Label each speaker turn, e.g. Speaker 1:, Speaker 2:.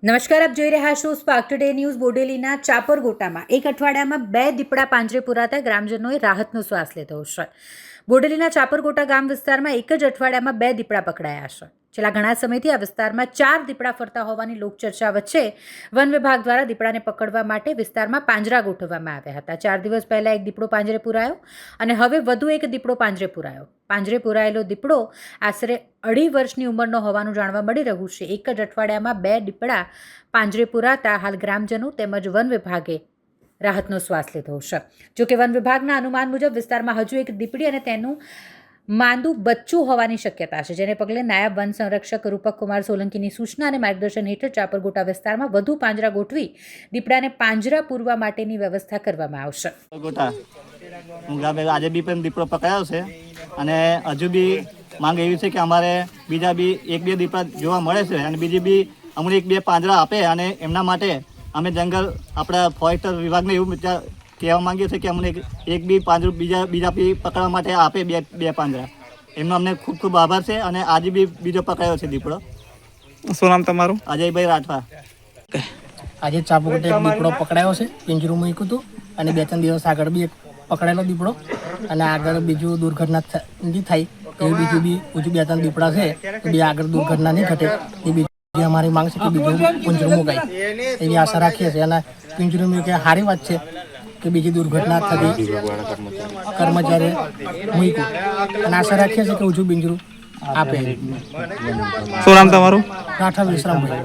Speaker 1: નમસ્કાર, આપ જોઈ રહ્યા છો સ્પાર્ક ટુડે ન્યૂઝ. બોડેલીના ચાપરગોટામાં એક અઠવાડિયામાં 2 દીપડા પાંજરે પુરાતા ગ્રામજનોએ રાહતનો શ્વાસ લીધો છે. બોડેલીના ચાપરગોટા ગામ વિસ્તારમાં એક જ અઠવાડિયામાં 2 દીપડા પકડાયા છે. છેલ્લા ઘણા સમયથી આ વિસ્તારમાં 4 દીપડા ફરતા હોવાની લોકચર્ચા વચ્ચે વન વિભાગ દ્વારા દીપડાને પકડવા માટે વિસ્તારમાં પાંજરા ગોઠવવામાં આવ્યા હતા. 4 દિવસ પહેલાં એક દીપડો પાંજરે પુરાયો અને હવે વધુ એક દીપડો પાંજરે પુરાયો. પાંજરે પુરાયેલો દીપડો આશરે 2.5 વર્ષની ઉંમરનો હોવાનું જાણવા મળી રહ્યું છે. એક જ અઠવાડિયામાં 2 દીપડા પાંજરે પુરાતા હાલ ગ્રામજનો તેમજ વન વિભાગે રાહતનો શ્વાસ લીધો છે. જોકે વન વિભાગના અનુમાન મુજબ વિસ્તારમાં હજુ એક દીપડી અને તેનું માંદું બચ્ચું હોવાની શક્યતા છે, જેને પગલે નાયબ વન સંરક્ષક રૂપક કુમાર સોલંકીની સૂચના અને માર્ગદર્શન હેઠળ ચાપરગોટા વિસ્તારમાં વધુ પાંજરા ગોઠવી દીપડાને પાંજરા પૂરવા માટેની વ્યવસ્થા કરવામાં આવશે.
Speaker 2: આજે બી પણ દીપડો પકડાયો છે અને હજુ બી માંગ એવી છે કે અમારે બીજા બી 1-2 દીપડા જોવા મળે છે અને બીજી બી અમને 1-2 પાંજરા આપે અને એમના માટે અમે જંગલ આપણા ફોરેસ્ટ વિભાગને એવું કહેવા માંગીએ છીએ કે અમને એક બી પાંજરું બીજા બી પકડવા માટે આપે 2 પાંજરા. એમનો અમને ખૂબ ખૂબ આભાર છે. અને આજે બી બીજો પકડાયો છે દીપડો.
Speaker 3: શું નામ તમારું?
Speaker 2: અજયભાઈ રાઠવા.
Speaker 4: આજે ચાપરગોટે એક દીપડો પકડાયો છે, પિંજરું મૂક્યું હતું અને 2-3 દિવસ આગળ બી એક પકડાયેલો દીપડો અને આગળ બીજું દુર્ઘટના નહીં થાય એવી બીજું બી હજુ 2-3 દીપડા છે તો બી આગળ દુર્ઘટના નહીં ઘટે એ બીજી અમારી માંગ છે કે બીજું પિંજરું મુકાય એવી આશા રાખીએ છીએ. અને પિંજરું મૂકે સારી વાત છે કે બીજી દુર્ઘટના થતી કર્મચારી મૂક્યું અને આશા રાખીએ છીએ કે હજુ પિંજરું આપે.
Speaker 3: શું નામ તમારું?
Speaker 4: રાઠવા વિશ્રામભાઈ.